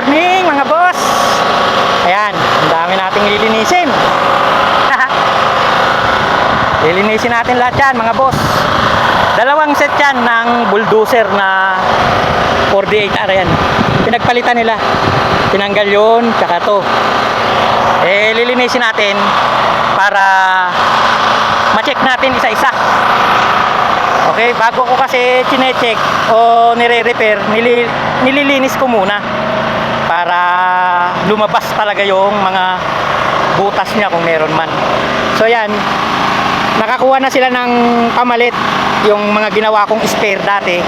morning mga boss. Ayan, ang dami nating lilinisin. Lilinisin natin lahat yan mga boss. Dalawang set yan ng bulldozer na 48R yan. Pinagpalitan nila. Tinanggal yun, tsaka to. Lilinisin natin para ma-check natin isa-isa. Okay, bago ko kasi chine-check o nire-repair, nililinis ko muna para lumabas talaga yung mga butas niya kung meron man. So yan, nakakuha na sila ng pamalit. Yung mga ginawa kong spare dati,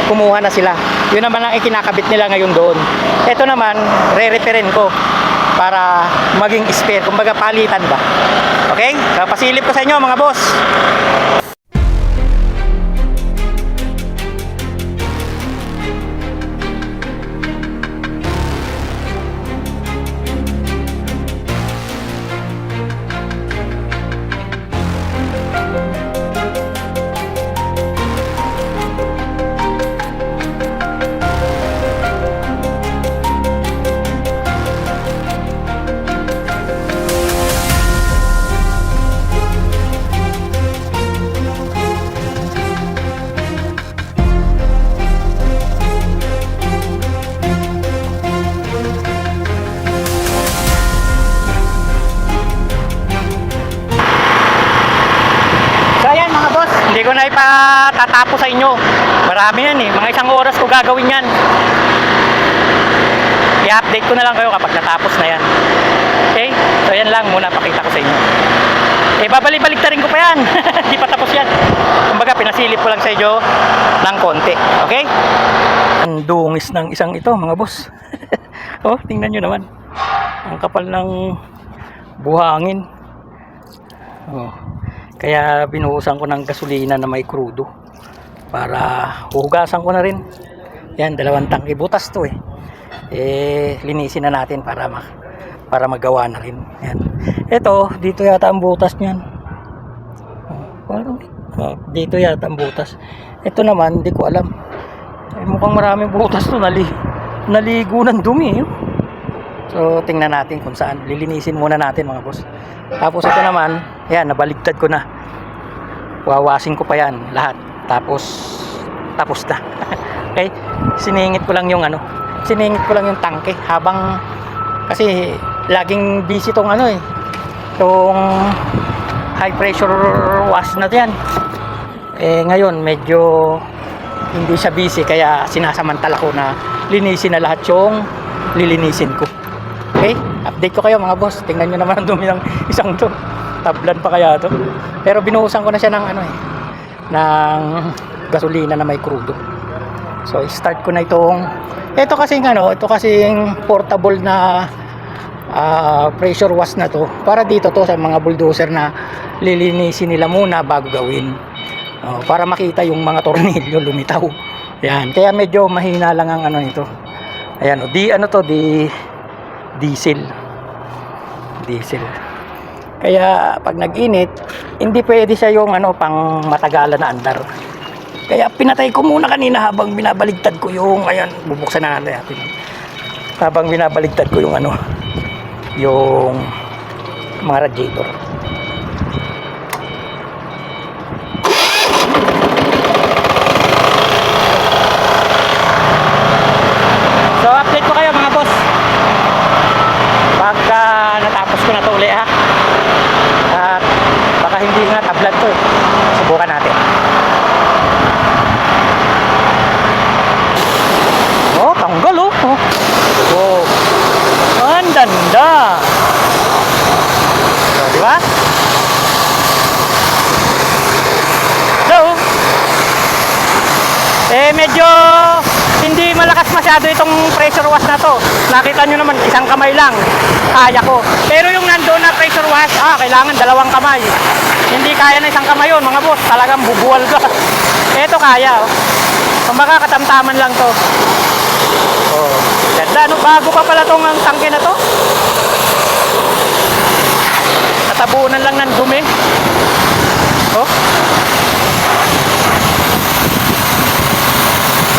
kumuha na sila. Yun naman ang ikinakabit nila ngayon doon. Ito naman, re-repairin ko para maging spare, kumbaga palitan ba. Okay, so pasilip ko sa inyo mga boss. Hindi ko na ipatatapos sa inyo. Marami yan eh. Mga isang oras ko gagawin yan. I-update ko na lang kayo kapag natapos na yan. Okay? So yan lang muna pakita ko sa inyo. Babalik-balik na rin ko pa yan. Hindi pa tapos yan. Kumbaga pinasilip ko lang sa inyo ng konti. Okay? Ang dungis ng isang ito mga boss. Oh, tingnan nyo naman. Ang kapal ng buhangin. Oh. Kaya binuhusan ko ng gasolina na may krudo para hugasan ko na rin. Yan, 2 tangke butas to eh. Linisin na natin para magawa na rin. Yan. Ito, dito yata ang butas niyan. Dito yata ang butas. Ito naman, hindi ko alam. Mukhang maraming butas to, naligo ng dumi. So, tingnan natin kung saan. Lilinisin muna natin mga boss. Tapos ito naman, yan, nabaligtad ko na. Wawasin ko pa yan lahat. Tapos na. Okay? Siningit ko lang yung tangke habang kasi laging busy tong tong high pressure wash na yan. Ngayon medyo hindi siya busy kaya sinasamantala ko na linisin na lahat yung lilinisin ko. Okay? Update ko kayo mga boss. Tingnan nyo naman ang dumi ng isang to. Tablan pa kaya to. Pero binuhusan ko na siya ng ng gasolina na may krudo. So start ko na itong ito kasing portable na pressure wash na to. Para dito to sa mga bulldozer na lilinisin nila muna bago gawin. Para makita yung mga tornilyo lumitaw. Yan. Kaya medyo mahina lang ang nito. Ayan, diesel. Kaya pag nag-init, hindi pwede siya yung pang matagalan na andar. Kaya pinatay ko muna kanina habang binabaligtad ko yung bubuksan na natin. Habang binabaligtad ko yung yung mga radiator. So update ko kayo mga boss. Pagka natapos ko na to uli ha. At baka hindi nga tablat to eh. Subukan natin. Oh, tanggal oh. Oh. Ang ganda. So, di ba? So, medyo hindi malakas masyado itong pressure wash na to. Nakita nyo naman, isang kamay lang kaya ko. Pero yung nandoon na pressure wash, kailangan 2 kamay. Hindi kaya na isang kamay yun mga boss. Talagang bubuwal ka. Ito kaya. Kumbaga katamtaman lang to. Oh, ganda. Bago pa pala tong tangke na to. Natabunan lang ng dumi. Oh.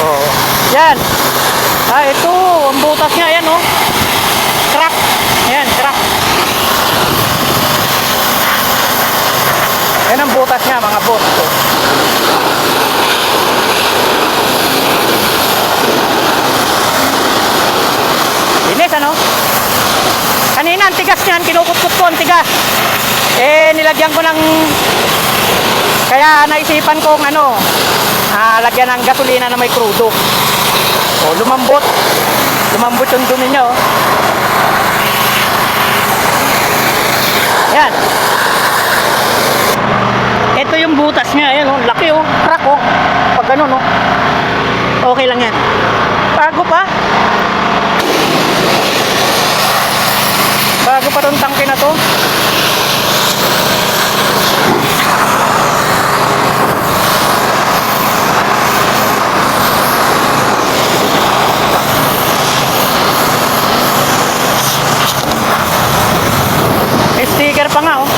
Oh. Yan. Ito, ang butas niya, yan butas nga mga boss. So, linis ano? Kanina ang tigas niyan, kinukut-kut ko ang tigas. Eh nilagyan ko ng, kaya naisipan kong ano, lagyan ng gasolina na may krudo. O lumambot. Lumambot yung dumi niya oh. Yan. Ito yung butas niya, ayan oh, laki oh, crack oh. Pag ganun oh. Okay lang yan. Bago pa. Bago pa tong tangke na to. May sticker pa nga oh.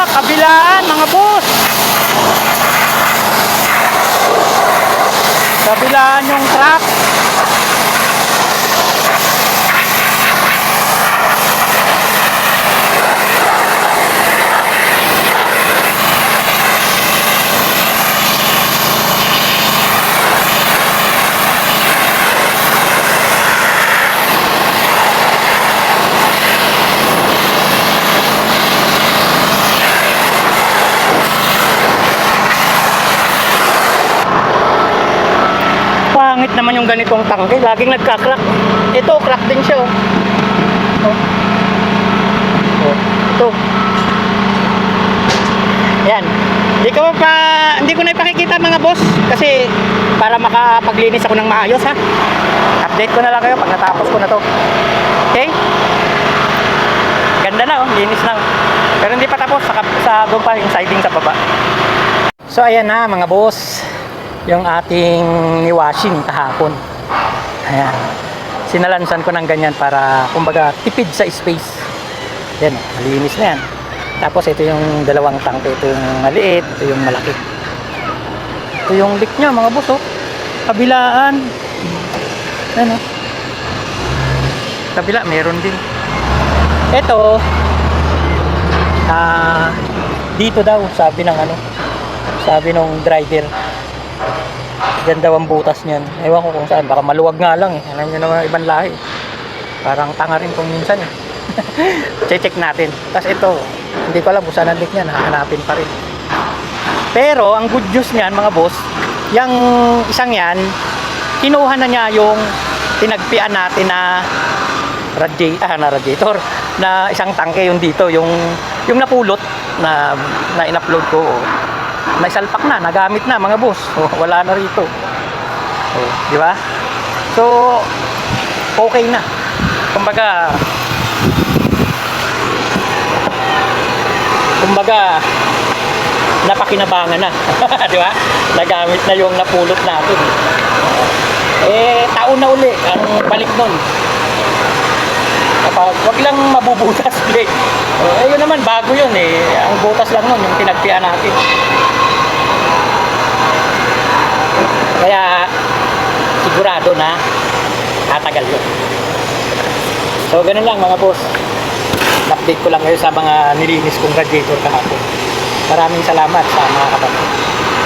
Kabilaan mga boss. Kabilaan yung truck. Pangit naman yung ganitong tangke, laging nagka-crack. Ito, crack din siya oh. Oh. Oh. Ito. Yan. Hindi ko na ipakikita mga boss kasi para makapaglinis ako ng maayos ha. Update ko na lang kayo pag natapos ko na to. Okay? Ganda na oh, linis lang. Pero hindi pa tapos sa doon pa yung siding sa baba. So ayan na mga boss, yung ating niwashing kahapon. Ayan. Sinalansan ko ng ganyan para kumbaga tipid sa space. Yan, malinis na yan. Tapos ito yung dalawang tangke, ito yung maliit, ito yung malaki. Ito yung leak nya mga boss oh. Kabilaan. Ayan oh. Kabila meron din. Ito dito daw sabi ng ano, sabi nung driver. Ganda ang butas niyan. Ewan ko kung saan. Baka maluwag nga lang eh. Alam nyo naman ibang lahi. Parang tanga rin kung minsan eh. Check natin. Tapos ito, hindi ko alam kung saan ang leak niya. Hahanapin pa rin. Pero, ang good news niyan mga boss, yung isang yan, kinuha na niya yung tinagpian natin na radiator. Na isang tangke yung dito. Yung napulot na in-upload ko. Naisalpak na, nagamit na mga boss. Wala na rito. Di ba? So, okay na. Kumbaga napakinabangan na. Di ba? Nagamit na yung napulot natin. Taon na uli ang balik nun. Kapag wag lang mabubutas plate. Yun naman, bago yun eh. Ang butas lang nun, yung pinagpian natin. Kaya sigurado na tatagal yun. So ganun lang mga boss. update ko lang kayo sa mga nilinis kong radiator kahapon. Maraming salamat sa mga kapatid.